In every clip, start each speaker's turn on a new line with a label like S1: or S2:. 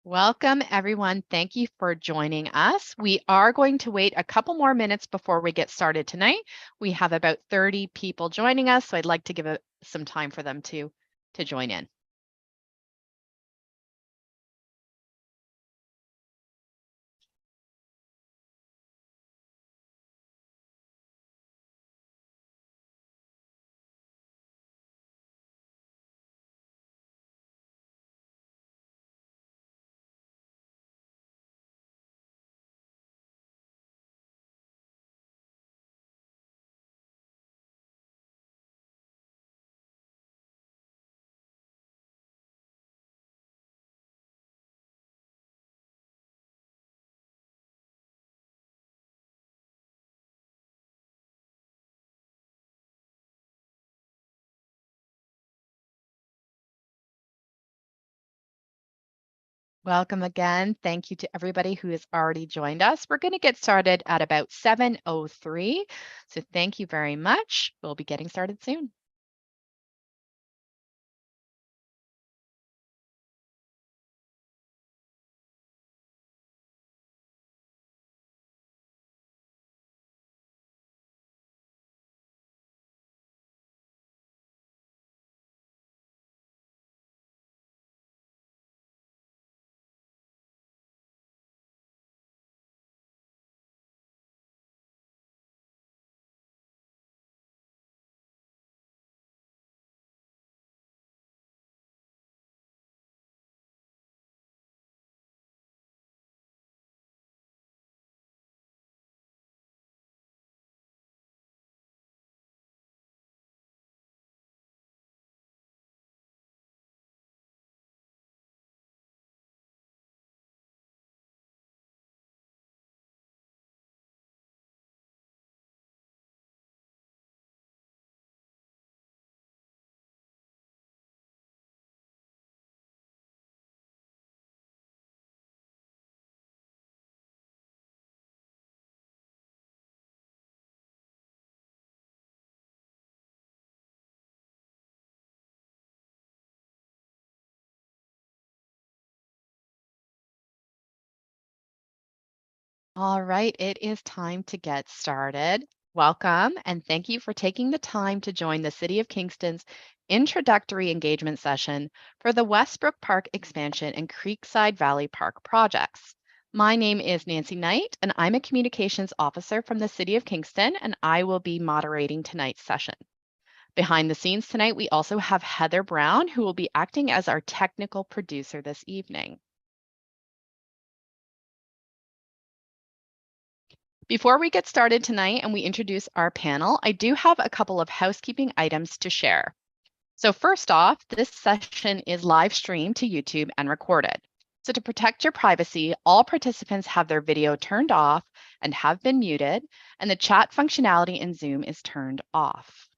S1: Welcome, everyone. Thank you for joining us. We are going to wait a couple more minutes before we get started tonight. We have about 30 people joining us, so I'd like to give some time for them to join in. Welcome again. Thank you to everybody who has already joined us. We're going to get started at about 7:03. So thank you very much. We'll be getting started soon. All right, it is time to get started. Welcome, and thank you for taking the time to join the City of Kingston's introductory engagement session for the Westbrook Park expansion and Creekside Valley Park projects. My name is Nancy Knight, and I'm a communications officer from the City of Kingston, and I will be moderating tonight's session. Behind the scenes tonight, we also have Heather Brown, who will be acting as our technical producer this evening. Before we get started tonight and we introduce our panel, I do have a couple of housekeeping items to share. So first off, this session is live streamed to YouTube and recorded. So to protect your privacy, all participants have their video turned off and have been muted, and the chat functionality in Zoom is turned off.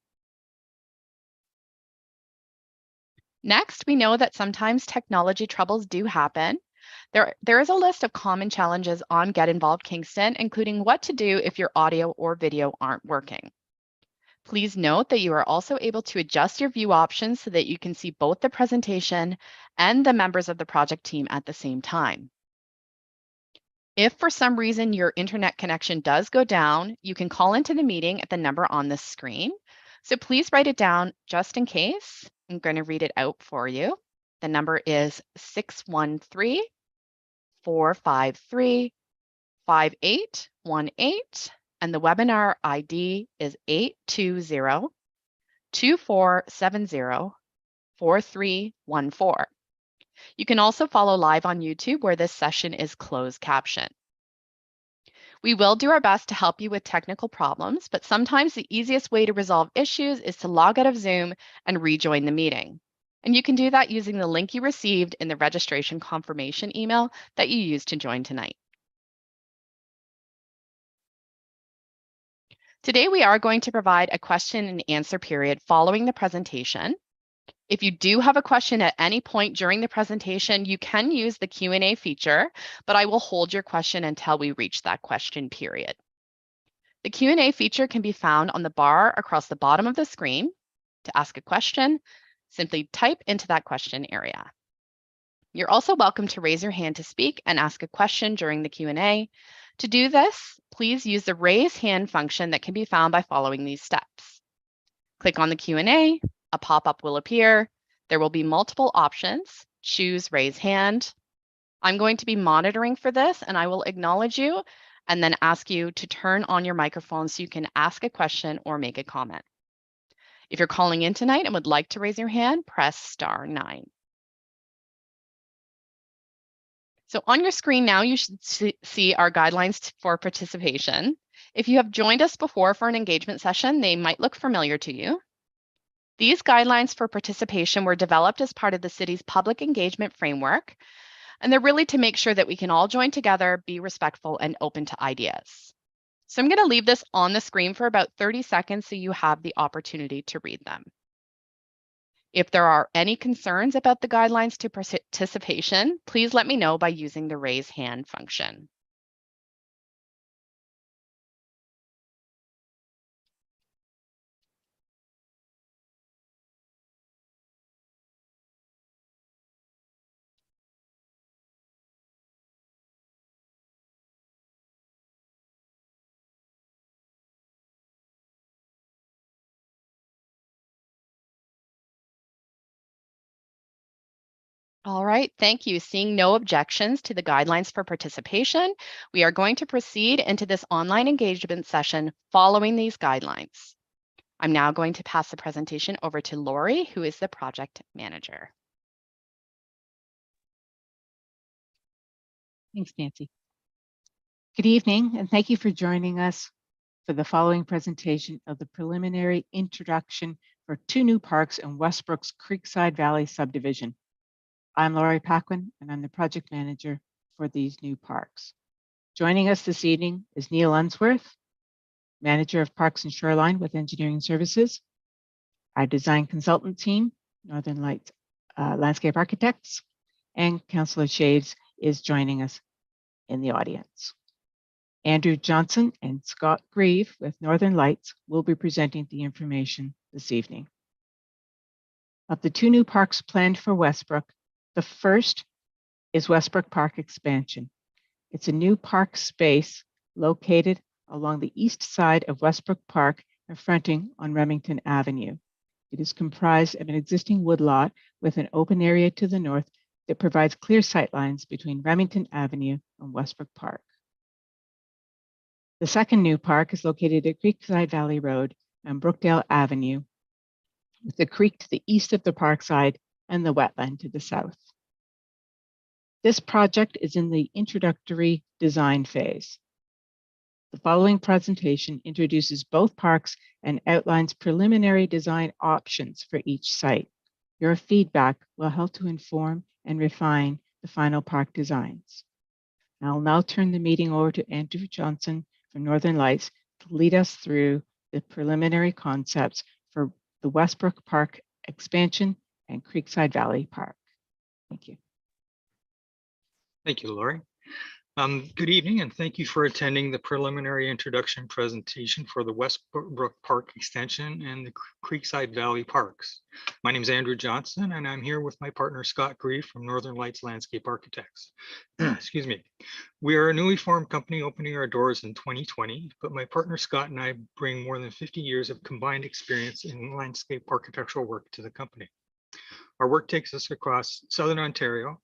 S1: Next, we know that sometimes technology troubles do happen. There is a list of common challenges on Get Involved Kingston, including what to do if your audio or video aren't working. Please note that you are also able to adjust your view options so that you can see both the presentation and the members of the project team at the same time. If for some reason your internet connection does go down, you can call into the meeting at the number on the screen. So please write it down just in case. I'm going to read it out for you. The number is 613-453-5818, and the webinar ID is 820-2470-4314. You can also follow live on YouTube, where this session is closed caption. We will do our best to help you with technical problems, but sometimes the easiest way to resolve issues is to log out of Zoom and rejoin the meeting. And you can do that using the link you received in the registration confirmation email that you used to join tonight. Today, we are going to provide a question and answer period following the presentation. If you do have a question at any point during the presentation, you can use the Q&A feature, but I will hold your question until we reach that question period. The Q&A feature can be found on the bar across the bottom of the screen. To ask a question, simply type into that question area. You're also welcome to raise your hand to speak and ask a question during the Q&A. To do this, please use the raise hand function that can be found by following these steps. Click on the Q&A, a pop-up will appear. There will be multiple options. Choose raise hand. I'm going to be monitoring for this, and I will acknowledge you and then ask you to turn on your microphone so you can ask a question or make a comment. If you're calling in tonight and would like to raise your hand, press *9. So on your screen now, you should see our guidelines for participation. If you have joined us before for an engagement session, they might look familiar to you. These guidelines for participation were developed as part of the city's public engagement framework, and they're really to make sure that we can all join together, be respectful, and open to ideas. So I'm going to leave this on the screen for about 30 seconds so you have the opportunity to read them. If there are any concerns about the guidelines to participation, please let me know by using the raise hand function. All right, thank you. Seeing no objections to the guidelines for participation, we are going to proceed into this online engagement session following these guidelines. I'm now going to pass the presentation over to Lori, who is the project manager.
S2: Thanks, Nancy. Good evening, and thank you for joining us for the following presentation of the preliminary introduction for 2 new parks in Westbrook's Creekside Valley subdivision. I'm Lori Paquin, and I'm the project manager for these new parks. Joining us this evening is Neil Unsworth, manager of Parks and Shoreline with Engineering Services, our design consultant team, Northern Lights Landscape Architects, and Councillor Shaves is joining us in the audience. Andrew Johnson and Scott Grieve with Northern Lights will be presenting the information this evening. Of the 2 new parks planned for Westbrook, the first is Westbrook Park Expansion. It's a new park space located along the east side of Westbrook Park and fronting on Remington Avenue. It is comprised of an existing woodlot with an open area to the north that provides clear sightlines between Remington Avenue and Westbrook Park. The second new park is located at Creekside Valley Road and Brookdale Avenue, with the creek to the east of the park side and the wetland to the south. This project is in the introductory design phase. The following presentation introduces both parks and outlines preliminary design options for each site. Your feedback will help to inform and refine the final park designs. I'll now turn the meeting over to Andrew Johnson from Northern Lights to lead us through the preliminary concepts for the Westbrook Park expansion and Creekside Valley Park. Thank you.
S3: Thank you, Lori. Good evening, and thank you for attending the preliminary introduction presentation for the Westbrook Park Extension and the Creekside Valley Parks. My name is Andrew Johnson, and I'm here with my partner, Scott Grieve from Northern Lights Landscape Architects. Excuse me. We are a newly formed company opening our doors in 2020, but my partner, Scott, and I bring more than 50 years of combined experience in landscape architectural work to the company. Our work takes us across Southern Ontario,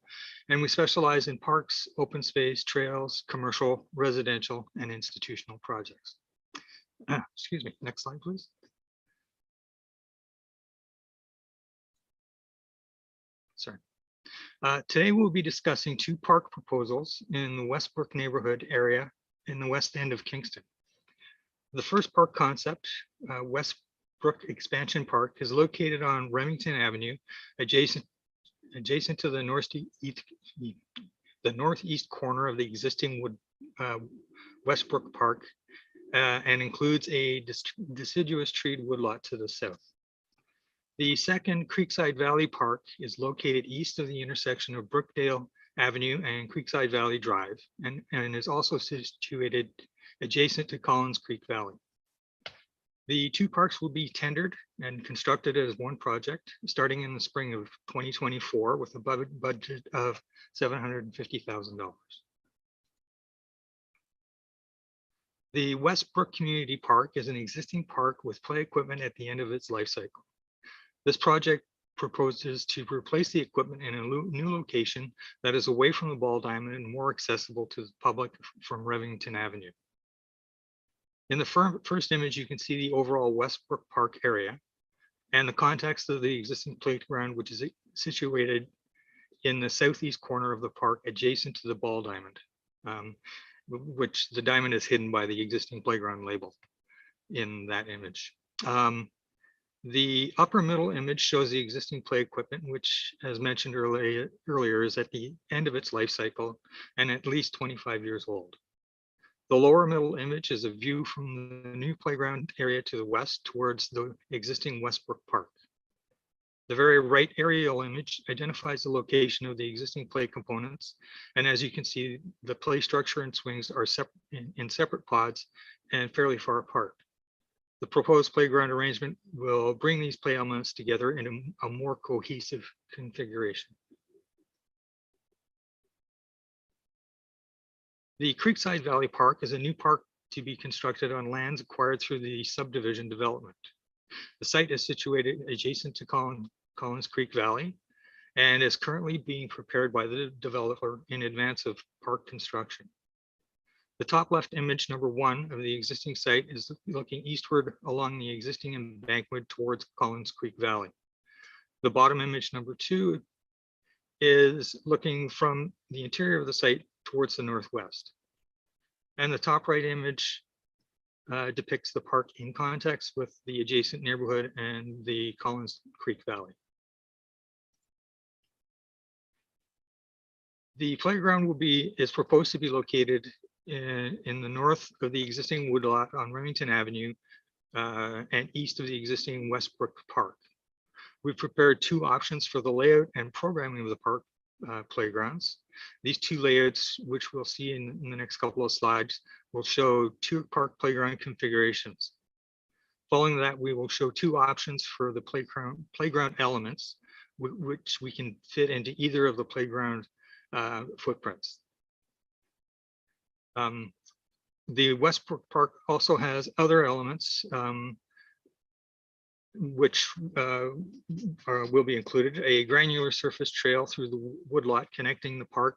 S3: and we specialize in parks, open space, trails, commercial, residential, and institutional projects. Excuse me, next slide, please. Sorry. Today we'll be discussing 2 park proposals in the Westbrook neighborhood area in the west end of Kingston. The first park concept, Westbrook Expansion Park, is located on Remington Avenue, adjacent to the northeast corner of the existing Westbrook Park, and includes a deciduous treed woodlot to the south. The second, Creekside Valley Park, is located east of the intersection of Brookdale Avenue and Creekside Valley Drive, and is also situated adjacent to Collins Creek Valley. The two parks will be tendered and constructed as one project starting in the spring of 2024 with a budget of $750,000. The Westbrook Community Park is an existing park with play equipment at the end of its life cycle. This project proposes to replace the equipment in a new location that is away from the ball diamond and more accessible to the public from Remington Avenue. In the first image, you can see the overall Westbrook Park area and the context of the existing playground, which is situated in the southeast corner of the park adjacent to the ball diamond, which the diamond is hidden by the existing playground label in that image. The upper middle image shows the existing play equipment, which, as mentioned earlier, is at the end of its life cycle and at least 25 years old. The lower middle image is a view from the new playground area to the west towards the existing Westbrook Park. The very right aerial image identifies the location of the existing play components. And as you can see, the play structure and swings are in separate pods and fairly far apart. The proposed playground arrangement will bring these play elements together in a more cohesive configuration. The Creekside Valley Park is a new park to be constructed on lands acquired through the subdivision development. The site is situated adjacent to Collins Creek Valley and is currently being prepared by the developer in advance of park construction. The top left image, number 1 of the existing site, is looking eastward along the existing embankment towards Collins Creek Valley. The bottom image, number 2, is looking from the interior of the site towards the northwest. And the top right image depicts the park in context with the adjacent neighborhood and the Collins Creek Valley. The playground is proposed to be located in the north of the existing woodlot on Remington Avenue and east of the existing Westbrook Park. We've prepared 2 options for the layout and programming of the park playgrounds. These 2 layouts, which we'll see in the next couple of slides, will show 2 park playground configurations. Following that, we will show 2 options for the playground elements, which we can fit into either of the playground footprints. The Westbrook Park also has other elements which will be included: a granular surface trail through the woodlot connecting the park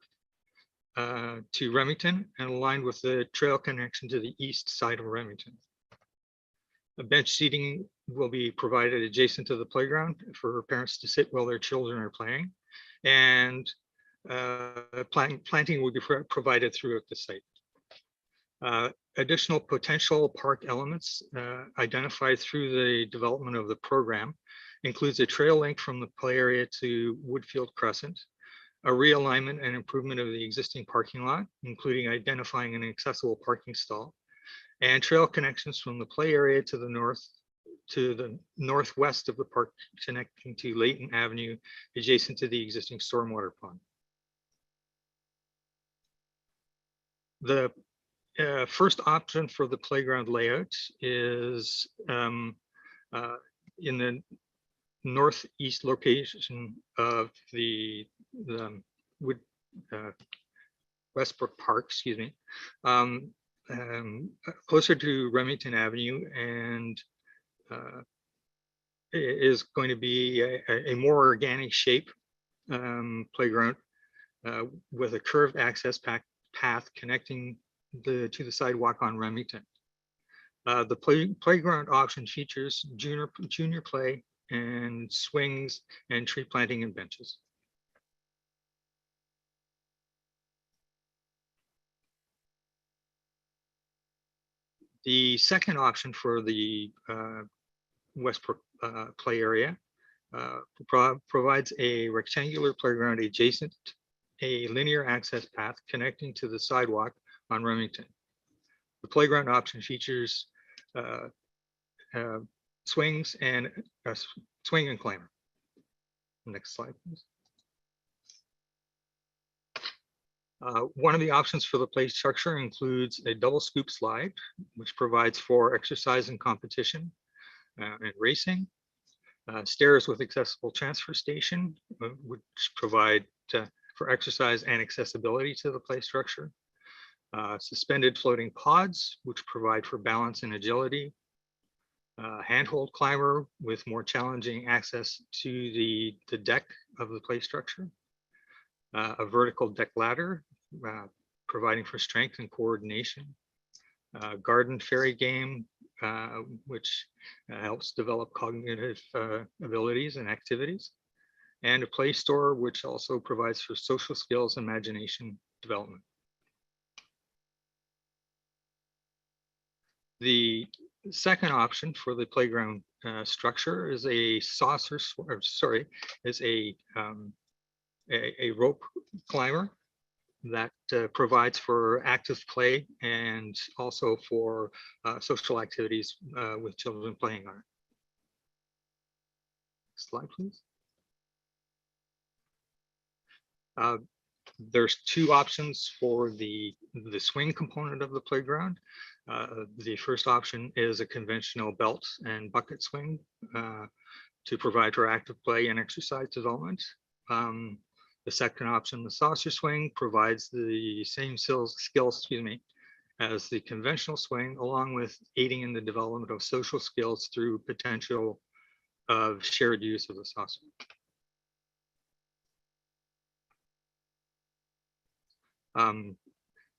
S3: to Remington and aligned with the trail connection to the east side of Remington. A bench seating will be provided adjacent to the playground for parents to sit while their children are playing, and planting will be provided throughout the site. Additional potential park elements identified through the development of the program includes a trail link from the play area to Woodfield Crescent, a realignment and improvement of the existing parking lot, including identifying an accessible parking stall, and trail connections from the play area to the northwest of the park, connecting to Layton Avenue, adjacent to the existing stormwater pond. The first option for the playground layout is in the northeast location of the Westbrook Park, excuse me, closer to Remington Avenue, and is going to be a more organic shape playground with a curved access path connecting to the sidewalk on Remington. The playground option features junior play and swings and tree planting and benches. The second option for the Westbrook play area provides a rectangular playground adjacent a linear access path connecting to the sidewalk on Remington. The playground option features swings and swing and climber. Next slide, please. One of the options for the play structure includes a double scoop slide, which provides for exercise and competition, and racing. Stairs with accessible transfer station, which provide for exercise and accessibility to the play structure. Suspended floating pods, which provide for balance and agility. Handhold climber with more challenging access to the deck of the play structure. A vertical deck ladder, providing for strength and coordination. Garden fairy game, which helps develop cognitive abilities and activities. And a play store, which also provides for social skills, imagination development. The second option for the playground structure is a a rope climber that provides for active play and also for social activities with children playing on it. Slide, please. There's two options for the swing component of the playground. The first option is a conventional belt and bucket swing to provide for active play and exercise development. The second option, the saucer swing, provides the same skills, as the conventional swing, along with aiding in the development of social skills through potential of shared use of the saucer.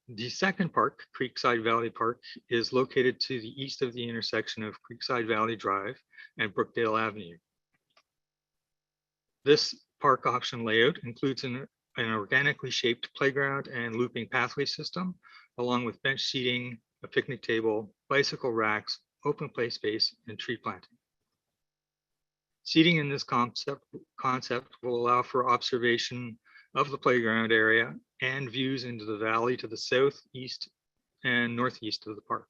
S3: The second park, Creekside Valley Park, is located to the east of the intersection of Creekside Valley Drive and Brookdale Avenue. This park option layout includes an organically shaped playground and looping pathway system, along with bench seating, a picnic table, bicycle racks, open play space, and tree planting. Seating in this concept will allow for observation of the playground area and views into the valley to the south, east, and northeast of the park.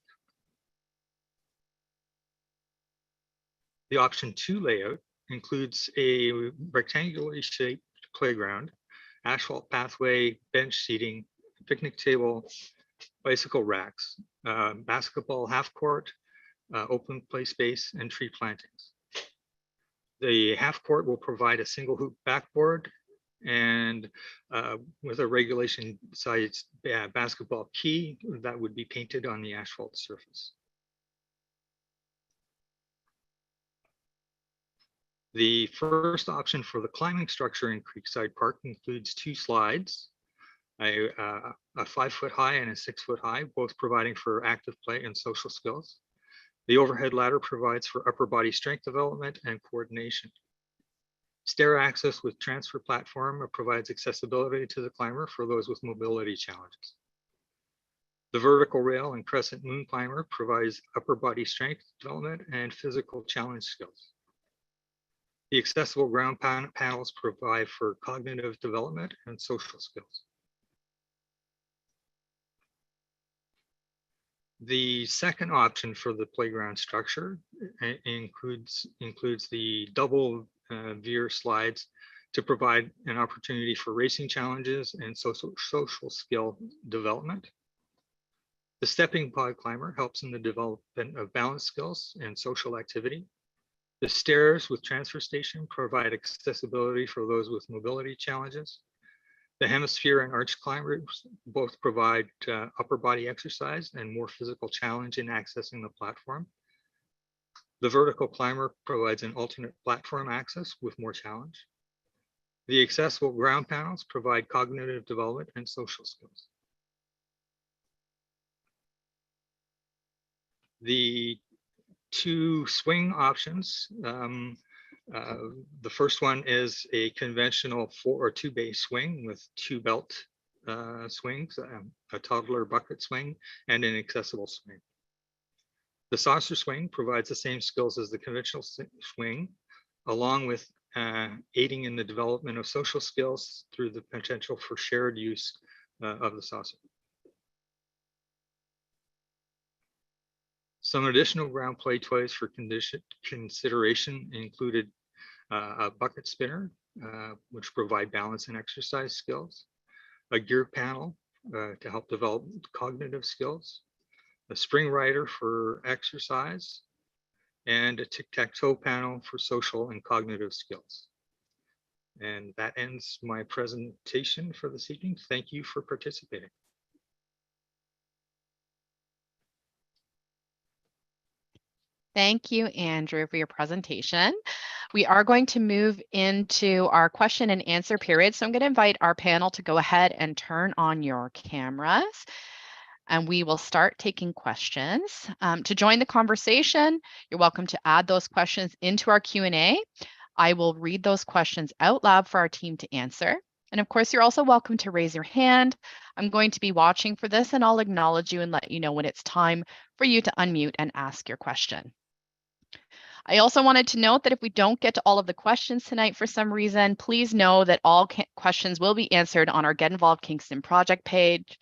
S3: The option 2 layout includes a rectangularly shaped playground, asphalt pathway, bench seating, picnic table, bicycle racks, basketball half court, open play space, and tree plantings. The half court will provide a single hoop backboard and with a regulation size basketball key that would be painted on the asphalt surface. The first option for the climbing structure in Creekside Park includes 2 slides, a 5-foot high and a 6-foot high, both providing for active play and social skills. The overhead ladder provides for upper body strength development and coordination. Stair access with transfer platform provides accessibility to the climber for those with mobility challenges. The vertical rail and crescent moon climber provides upper body strength development and physical challenge skills. The accessible ground panels provide for cognitive development and social skills. The second option for the playground structure includes the double veer slides to provide an opportunity for racing challenges and social skill development. The stepping pod climber helps in the development of balance skills and social activity. The stairs with transfer station provide accessibility for those with mobility challenges. The hemisphere and arch climbers both provide upper body exercise and more physical challenge in accessing the platform. The vertical climber provides an alternate platform access with more challenge. The accessible ground panels provide cognitive development and social skills. The 2 swing options. The first one is a conventional 4 or 2 bay swing with 2 belt swings, a toddler bucket swing, and an accessible swing. The saucer swing provides the same skills as the conventional swing, along with aiding in the development of social skills through the potential for shared use of the saucer. Some additional ground play toys for consideration included a bucket spinner, which provide balance and exercise skills, a gear panel to help develop cognitive skills, a spring rider for exercise, and a tic-tac-toe panel for social and cognitive skills. And that ends my presentation for this evening. Thank you for participating.
S1: Thank you, Andrew, for your presentation. We are going to move into our question and answer period. So I'm going to invite our panel to go ahead and turn on your cameras, and we will start taking questions. To join the conversation, you're welcome to add those questions into our Q&A. I will read those questions out loud for our team to answer. And of course, you're also welcome to raise your hand. I'm going to be watching for this, and I'll acknowledge you and let you know when it's time for you to unmute and ask your question. I also wanted to note that if we don't get to all of the questions tonight for some reason, please know that all questions will be answered on our Get Involved Kingston project page.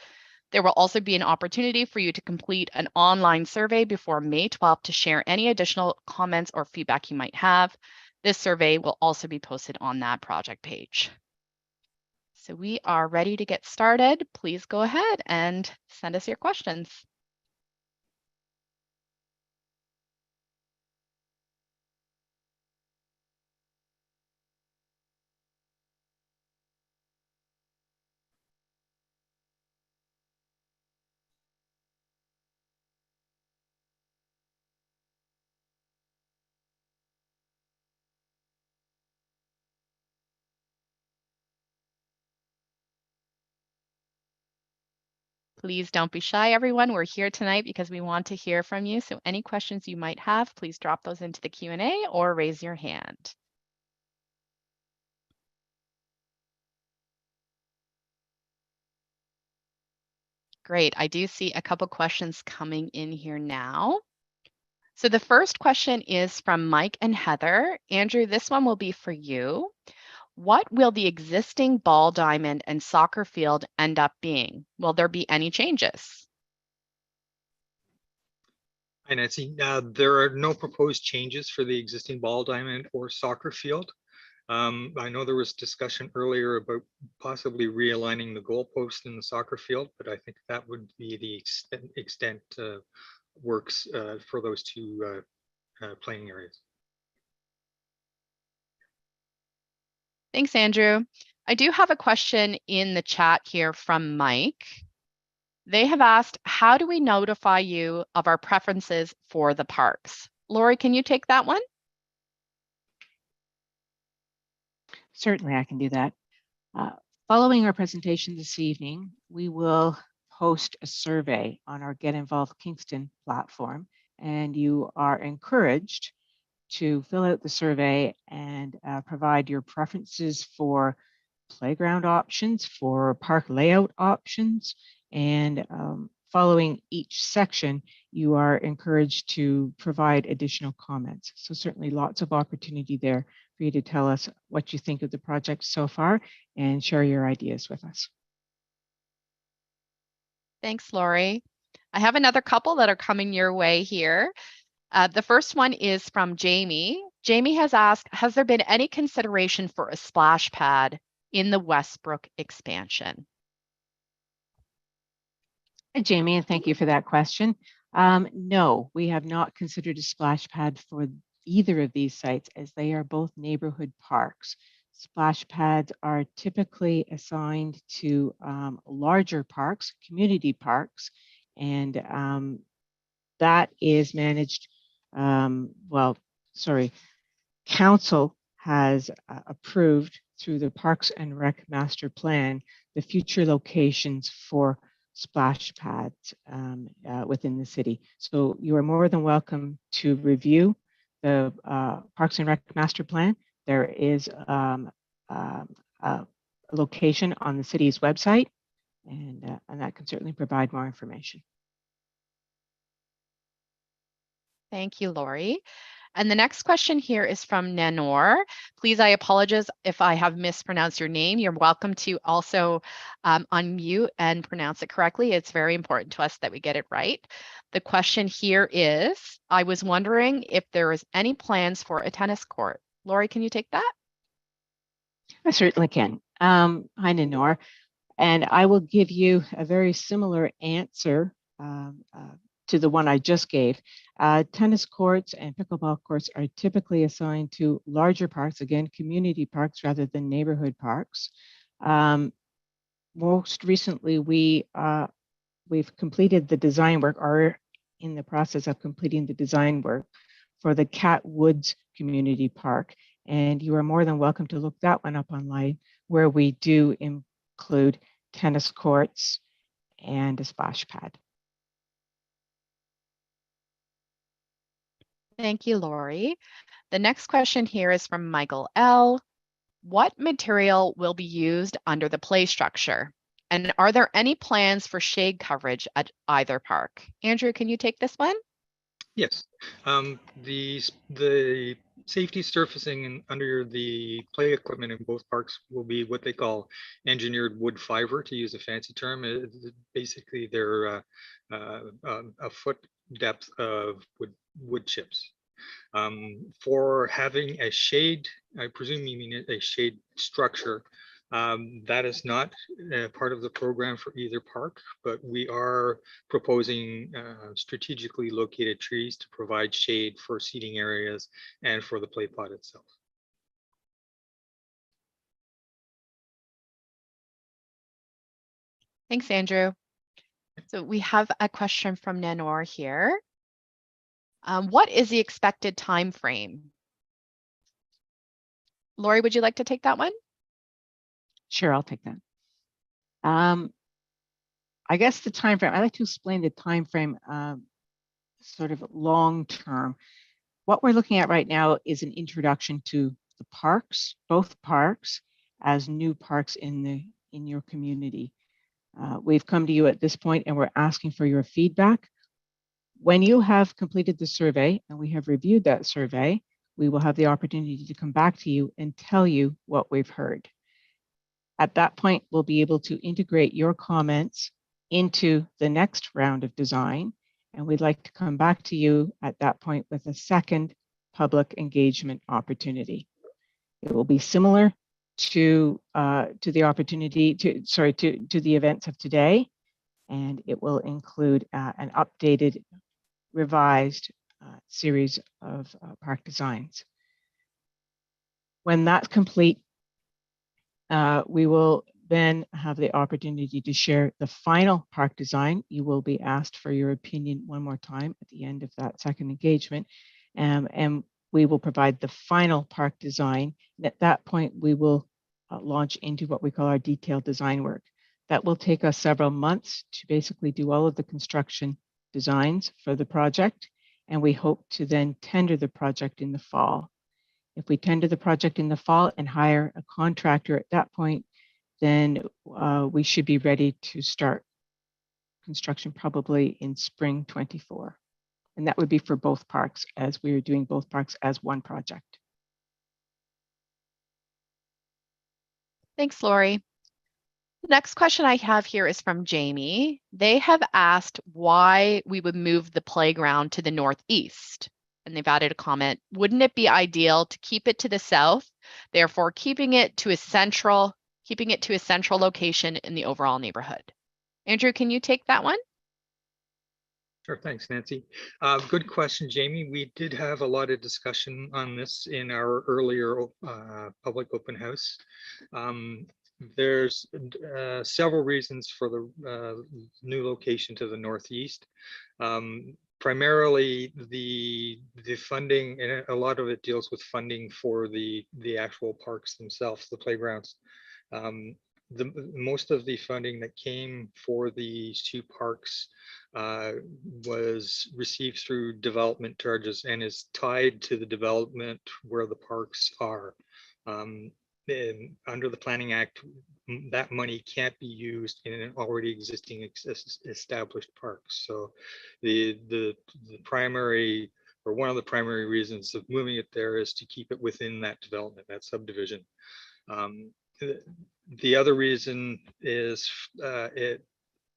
S1: There will also be an opportunity for you to complete an online survey before May 12th to share any additional comments or feedback you might have. This survey will also be posted on that project page. So we are ready to get started. Please go ahead and send us your questions. Please don't be shy, everyone. We're here tonight because we want to hear from you. So any questions you might have, please drop those into the Q&A or raise your hand. Great. I do see a couple questions coming in here now. So the first question is from Mike and Heather. Andrew, this one will be for you. What will the existing ball diamond and soccer field end up being? Will there be any changes?
S3: Hi, Nancy. There are no proposed changes for the existing ball diamond or soccer field. I know there was discussion earlier about possibly realigning the goalpost in the soccer field, but I think that would be the extent works for those two playing areas.
S1: Thanks, Andrew. I do have a question in the chat here from Mike. They have asked, how do we notify you of our preferences for the parks? Lori, can you take that one?
S2: Certainly, I can do that. Following our presentation this evening, we will post a survey on our Get Involved Kingston platform, and you are encouraged to fill out the survey and provide your preferences for playground options, for park layout options, and following each section, you are encouraged to provide additional comments. So certainly lots of opportunity there for you to tell us what you think of the project so far and share your ideas with us.
S1: Thanks, Lori. I have another couple that are coming your way here. The first one is from Jamie. Jamie has asked, has there been any consideration for a splash pad in the Westbrook expansion?
S2: Hi, Jamie, and thank you for that question. No, we have not considered a splash pad for either of these sites as they are both neighborhood parks. Splash pads are typically assigned to larger parks, community parks, and that is managed, Council has approved through the Parks and Rec Master Plan the future locations for splash pads within the city. So you are more than welcome to review the Parks and Rec Master Plan. There is a location on the city's website, and that can certainly provide more information.
S1: Thank you, Lori. And the next question here is from Nanor. Please, I apologize if I have mispronounced your name. You're welcome to also unmute and pronounce it correctly. It's very important to us that we get it right. The question here is, I was wondering if there is any plans for a tennis court. Lori, can you take that?
S2: I certainly can. Hi, Nanor. And I will give you a very similar answer to the one I just gave. Tennis courts and pickleball courts are typically assigned to larger parks, again, community parks rather than neighborhood parks. Most recently, we've completed the design work, or in the process of completing the design work for the Cat Woods Community Park. And you are more than welcome to look that one up online, where we do include tennis courts and a splash pad.
S1: Thank you, Lori. The next question here is from Michael L. What material will be used under the play structure? And are there any plans for shade coverage at either park? Andrew, can you take this one?
S3: Yes, the safety surfacing under the play equipment in both parks will be what they call engineered wood fiber, to use a fancy term. Basically, they're a foot depth of wood chips. For having a shade, I presume you mean a shade structure. That is not part of the program for either park, but we are proposing strategically located trees to provide shade for seating areas and for the play pod itself.
S1: Thanks, Andrew. So we have a question from Nanor here. What is the expected time frame? Lori, would you like to take that one?
S2: Sure, I'll take that. I guess the time frame, I like to explain the time frame sort of long term. What we're looking at right now is an introduction to the parks, both parks, as new parks in your community. We've come to you at this point and we're asking for your feedback. When you have completed the survey and we have reviewed that survey, we will have the opportunity to come back to you and tell you what we've heard. At that point, we'll be able to integrate your comments into the next round of design. And we'd like to come back to you at that point with a second public engagement opportunity. It will be similar to the opportunity to the events of today, and it will include an updated, revised series of park designs. When that's complete, we will then have the opportunity to share the final park design. You will be asked for your opinion one more time at the end of that second engagement, and we will provide the final park design. And at that point, we will launch into what we call our detailed design work. That will take us several months to basically do all of the construction designs for the project, and we hope to then tender the project in the fall. If we tender the project in the fall and hire a contractor at that point, then we should be ready to start construction probably in spring 24. And that would be for both parks, as we are doing both parks as one project.
S1: Thanks, Lori. The next question I have here is from Jamie. They have asked why we would move the playground to the northeast. And they've added a comment, wouldn't it be ideal to keep it to the south, therefore keeping it to a central location in the overall neighborhood? Andrew, can you take that one?
S3: Sure, thanks, Nancy. Good question, Jamie. We did have a lot of discussion on this in our earlier public open house. There's several reasons for the new location to the northeast. Primarily the funding, and a lot of it deals with funding for the actual parks themselves, the playgrounds. Most of the funding that came for these two parks was received through development charges and is tied to the development where the parks are. Under the Planning Act, that money can't be used in an already existing established parks. So the primary, or one of the primary reasons of moving it there is to keep it within that development, that subdivision. The other reason is it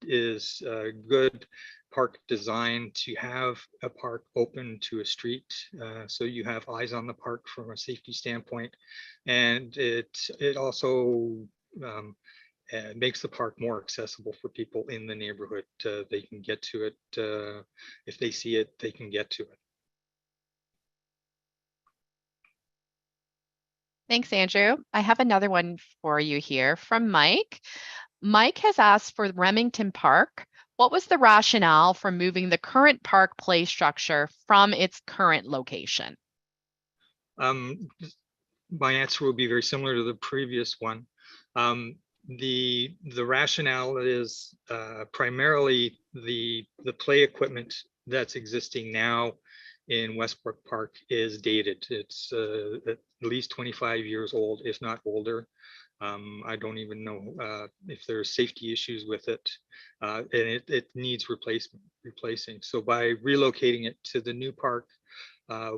S3: is good park design to have a park open to a street, so you have eyes on the park from a safety standpoint, and it also makes the park more accessible for people in the neighborhood. They can get to it. If they see it, they can get to it.
S1: Thanks, Andrew. I have another one for you here from Mike. Mike has asked for Remington Park. What was the rationale for moving the current park play structure from its current location?
S3: My answer will be very similar to the previous one. The rationale is primarily the play equipment that's existing now in Westbrook Park is dated. It's at least 25 years old, if not older. I don't even know if there's safety issues with it, and it needs replacing. So by relocating it to the new park,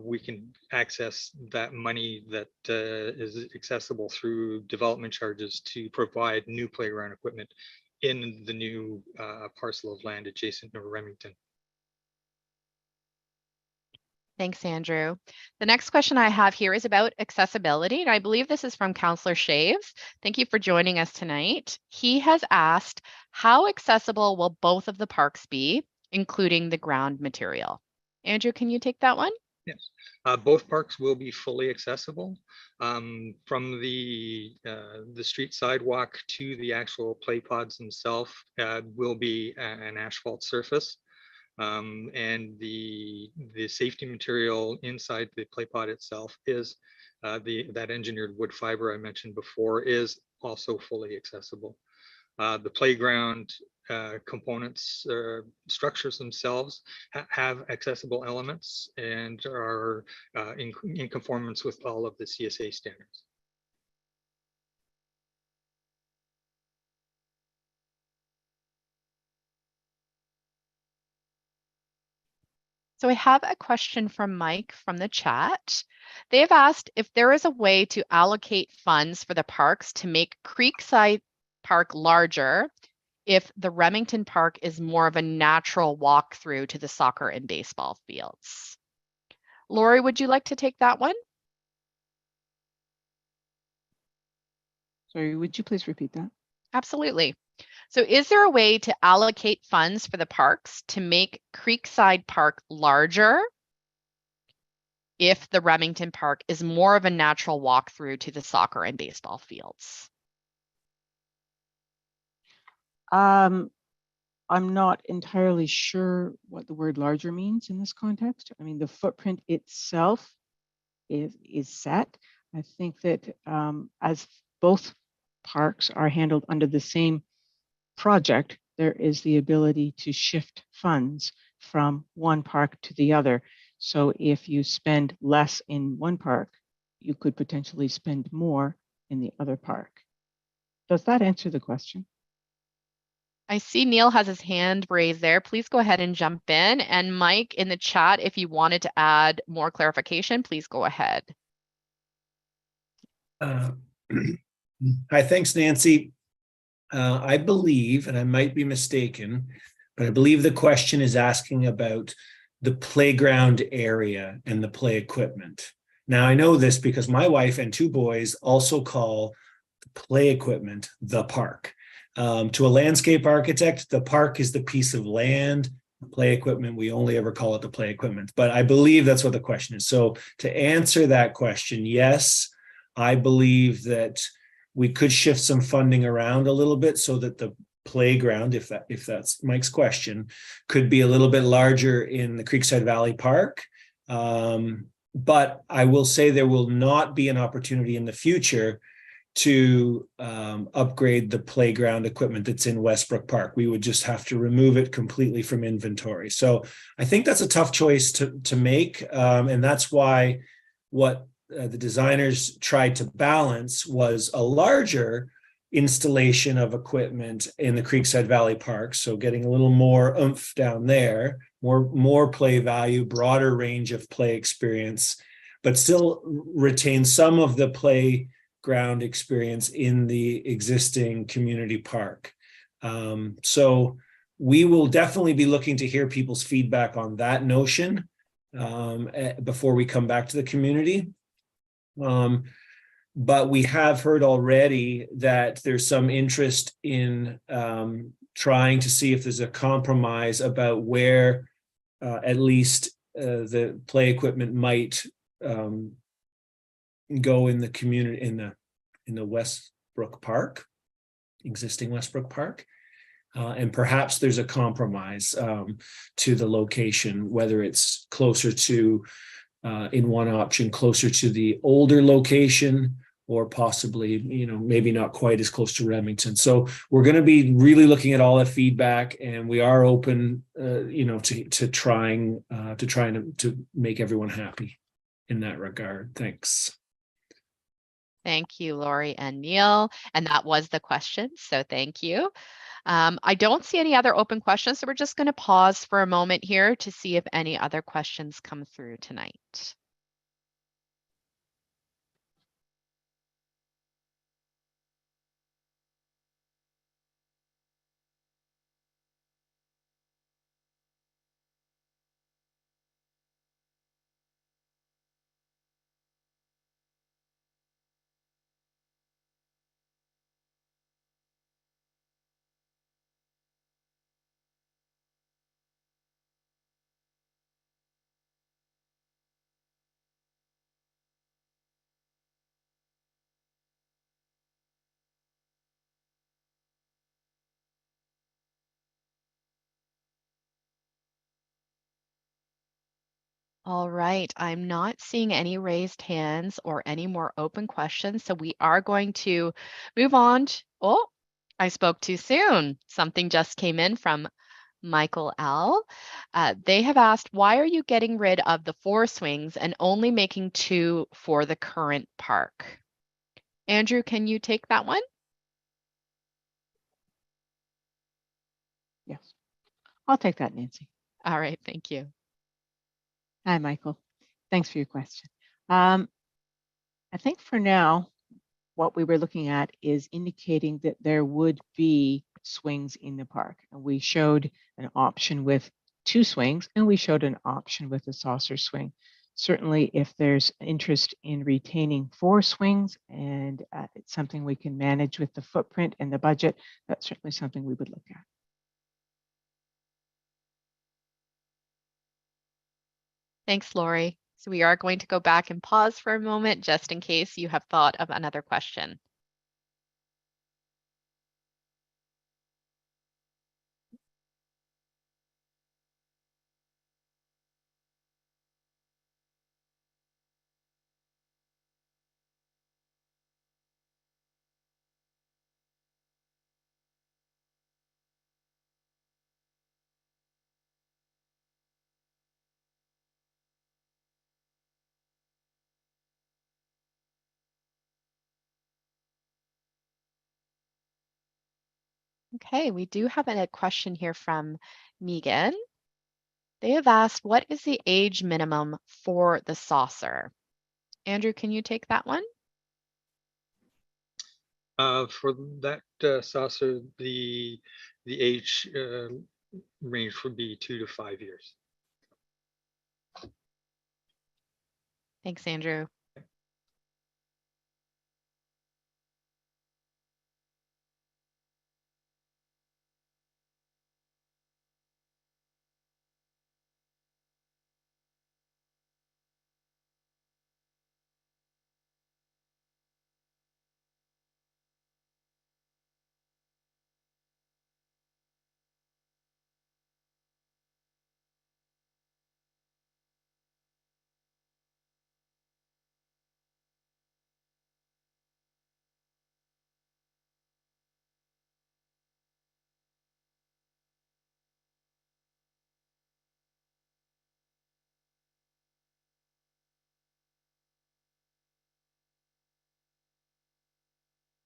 S3: we can access that money that is accessible through development charges to provide new playground equipment in the new parcel of land adjacent to Remington.
S1: Thanks, Andrew. The next question I have here is about accessibility, and I believe this is from Councillor Shaves. Thank you for joining us tonight. He has asked, how accessible will both of the parks be, including the ground material? Andrew, can you take that one?
S3: Yes, both parks will be fully accessible. From the street sidewalk to the actual play pods themselves will be an asphalt surface. And the safety material inside the play pod itself is that engineered wood fiber I mentioned before is also fully accessible. The playground components, structures themselves have accessible elements and are in conformance with all of the CSA standards.
S1: So I have a question from Mike from the chat. They have asked if there is a way to allocate funds for the parks to make Creekside Park larger if the Remington Park is more of a natural walkthrough to the soccer and baseball fields. Lori, would you like to take that one?
S2: Sorry, would you please repeat that?
S1: Absolutely. So is there a way to allocate funds for the parks to make Creekside Park larger if the Remington Park is more of a natural walkthrough to the soccer and baseball fields?
S2: I'm not entirely sure what the word larger means in this context. I mean, the footprint itself is set. I think that as both parks are handled under the same project, there is the ability to shift funds from one park to the other. So if you spend less in one park, you could potentially spend more in the other park. Does that answer the question?
S1: I see Neil has his hand raised there. Please go ahead and jump in. And Mike, in the chat, if you wanted to add more clarification, please go ahead.
S4: Hi, thanks, Nancy. I believe, and I might be mistaken, but I believe the question is asking about the playground area and the play equipment. Now, I know this because my wife and two boys also call the play equipment the park. To a landscape architect, the park is the piece of land. The play equipment, we only ever call it the play equipment, but I believe that's what the question is. So to answer that question, yes, I believe that we could shift some funding around a little bit so that the playground, if that's Mike's question, could be a little bit larger in the Creekside Valley Park. But I will say there will not be an opportunity in the future to upgrade the playground equipment that's in Westbrook Park. We would just have to remove it completely from inventory. So I think that's a tough choice to make. And that's why what the designers tried to balance was a larger installation of equipment in the Creekside Valley Park. So getting a little more oomph down there, more play value, broader range of play experience, but still retain some of the playground experience in the existing community park. So we will definitely be looking to hear people's feedback on that notion before we come back to the community. but we have heard already that there's some interest in trying to see if there's a compromise about where at least the play equipment might go in the community, in the Westbrook Park, existing Westbrook Park. And perhaps there's a compromise to the location, whether it's closer to, in one option, closer to the older location, or possibly, maybe not quite as close to Remington. So we're going to be really looking at all the feedback, and we are open, to trying to make everyone happy in that regard. Thanks.
S1: Thank you, Lori and Neil. And that was the question, so thank you. I don't see any other open questions, so we're just going to pause for a moment here to see if any other questions come through tonight. All right, I'm not seeing any raised hands or any more open questions, so we are going to move on. Oh, I spoke too soon. Something just came in from Michael L. They have asked, why are you getting rid of the 4 swings and only making 2 for the current park? Andrew, can you take that one?
S2: Yes, I'll take that, Nancy.
S1: All right, thank you.
S2: Hi, Michael. Thanks for your question. I think for now, what we were looking at is indicating that there would be swings in the park. And we showed an option with 2 swings, and we showed an option with a saucer swing. Certainly, if there's interest in retaining 4 swings and it's something we can manage with the footprint and the budget, that's certainly something we would look at.
S1: Thanks, Lori. So we are going to go back and pause for a moment just in case you have thought of another question. Okay, we do have a question here from Megan. They have asked, what is the age minimum for the saucer? Andrew, can you take that one?
S3: For that saucer, the age range would be 2 to 5 years.
S1: Thanks, Andrew.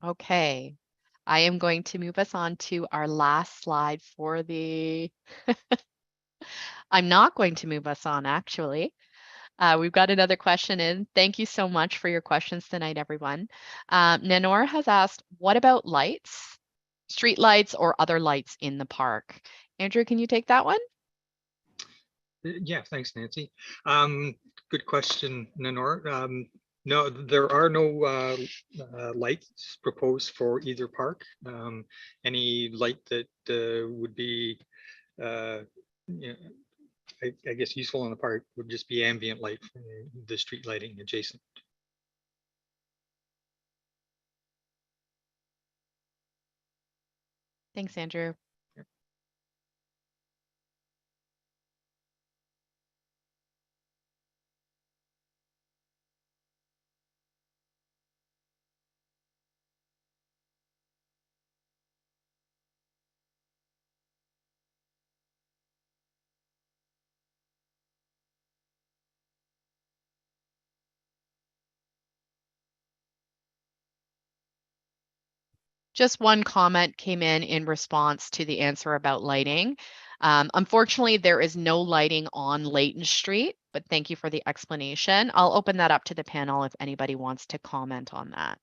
S1: Okay, I am going to move us on to our last slide for the, I'm not going to move us on actually. We've got another question in. Thank you so much for your questions tonight, everyone. Nanor has asked, what about lights, street lights or other lights in the park? Andrew, can you take that one?
S3: Yeah, thanks, Nancy. Good question, Nanor. No, there are no lights proposed for either park. Any light that would be, you know, I guess useful in the park would just be ambient light from the street lighting adjacent.
S1: Thanks, Andrew. Just one comment came in response to the answer about lighting. Unfortunately, there is no lighting on Layton Street, but thank you for the explanation. I'll open that up to the panel if anybody wants to comment on that.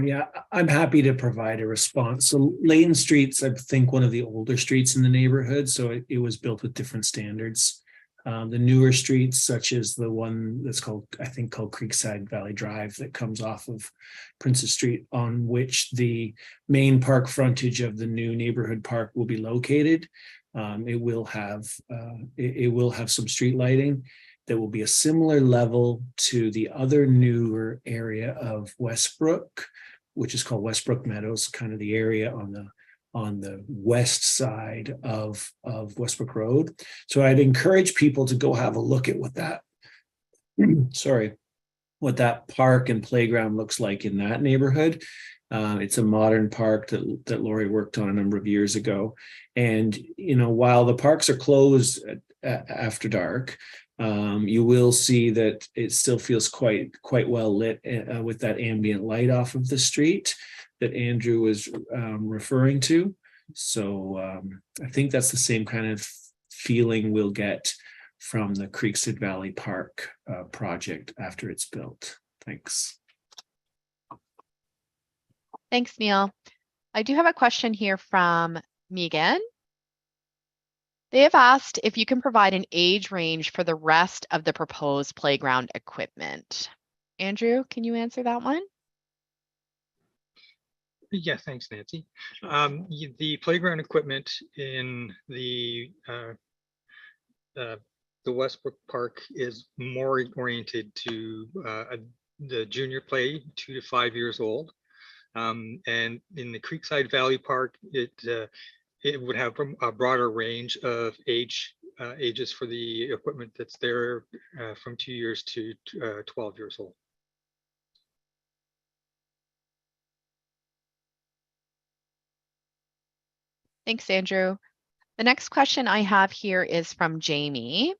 S4: Yeah, I'm happy to provide a response. So Layton Street's, I think, one of the older streets in the neighborhood, so it was built with different standards. The newer streets, such as the one that's called, I think, called Creekside Valley Drive, that comes off of Princess Street, on which the main park frontage of the new neighborhood park will be located. It will have some street lighting that will be a similar level to the other newer area of Westbrook, which is called Westbrook Meadows, kind of the area on the west side of Westbrook Road. So I'd encourage people to go have a look at what that what that park and playground looks like in that neighborhood. It's a modern park that Lori worked on a number of years ago. And, you know, while the parks are closed after dark, you will see that it still feels quite well lit with that ambient light off of the street that Andrew was referring to. So I think that's the same kind of feeling we'll get from the Creekside Valley Park project after it's built. Thanks.
S1: Thanks, Neil. I do have a question here from Megan. They have asked if you can provide an age range for the rest of the proposed playground equipment. Andrew, can you answer that one?
S3: Yeah, thanks, Nancy. The playground equipment in the Westbrook Park is more oriented to the junior play, 2 to 5 years old. And in the Creekside Valley Park, it would have a broader range of ages for the equipment that's there, from 2 years to 12 years old.
S1: Thanks, Andrew. The next question I have here is from Jamie.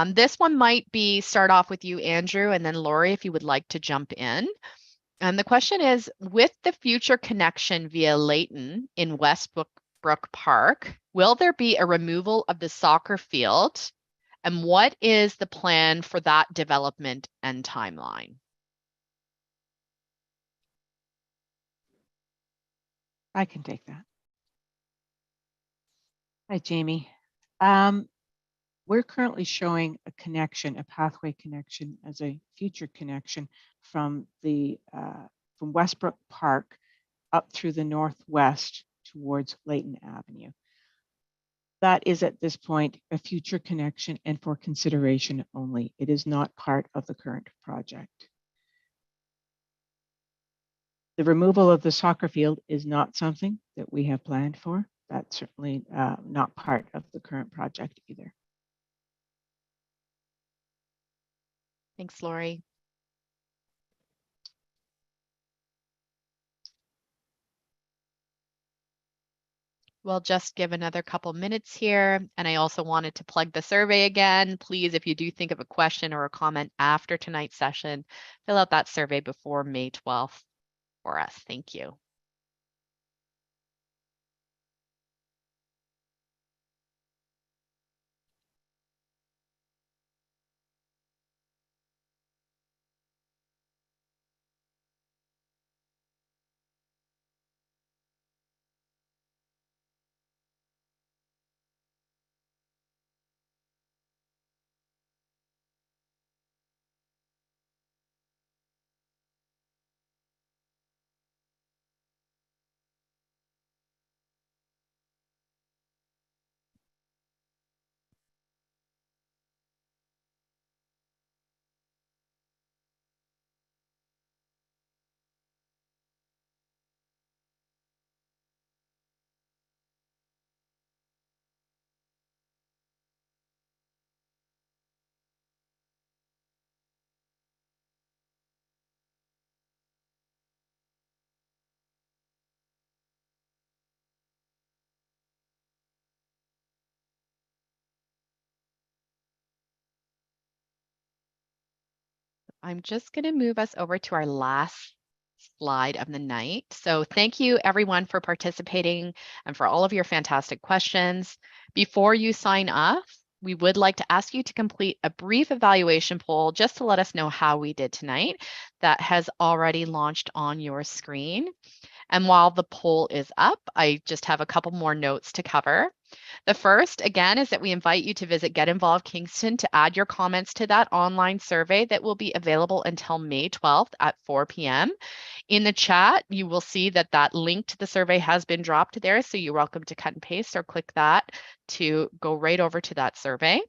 S1: This one might be start off with you, Andrew, and then Lori, if you would like to jump in. And the question is, with the future connection via Layton in Westbrook Park, will there be a removal of the soccer field? And what is the plan for that development and timeline?
S2: I can take that. Hi, Jamie. We're currently showing a connection, a pathway connection, as a future connection from Westbrook Park up through the northwest towards Layton Avenue. That is at this point a future connection and for consideration only. It is not part of the current project. The removal of the soccer field is not something that we have planned for. That's certainly not part of the current project either.
S1: Thanks, Lori. We'll just give another couple minutes here. And I also wanted to plug the survey again. Please, if you do think of a question or a comment after tonight's session, fill out that survey before May 12th for us. Thank you. I'm just going to move us over to our last slide of the night. So thank you everyone for participating and for all of your fantastic questions. Before you sign off, we would like to ask you to complete a brief evaluation poll just to let us know how we did tonight. That has already launched on your screen. And while the poll is up, I just have a couple more notes to cover. The first, again, is that we invite you to visit Get Involved Kingston to add your comments to that online survey that will be available until May 12th at 4 p.m. In the chat, you will see that that link to the survey has been dropped there, so you're welcome to cut and paste or click that to go right over to that survey.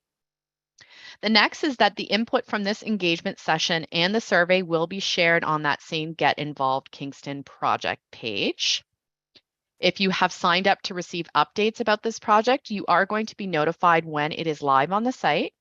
S1: The next is that the input from this engagement session and the survey will be shared on that same Get Involved Kingston project page. If you have signed up to receive updates about this project, you are going to be notified when it is live on the site.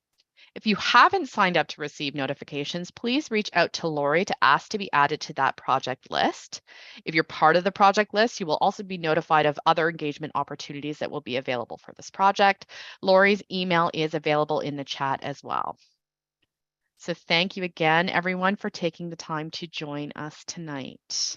S1: If you haven't signed up to receive notifications, please reach out to Lori to ask to be added to that project list. If you're part of the project list, you will also be notified of other engagement opportunities that will be available for this project. Lori's email is available in the chat as well. So thank you again, everyone, for taking the time to join us tonight.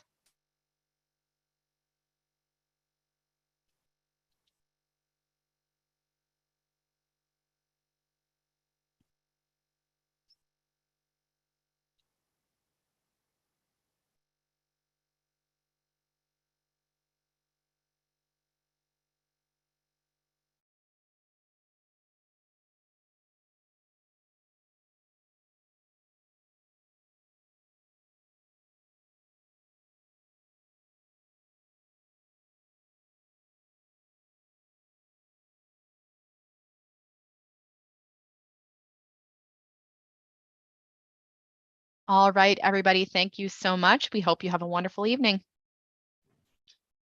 S1: All right, everybody, thank you so much. We hope you have a wonderful evening.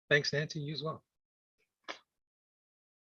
S3: Thanks, Nancy. You as well.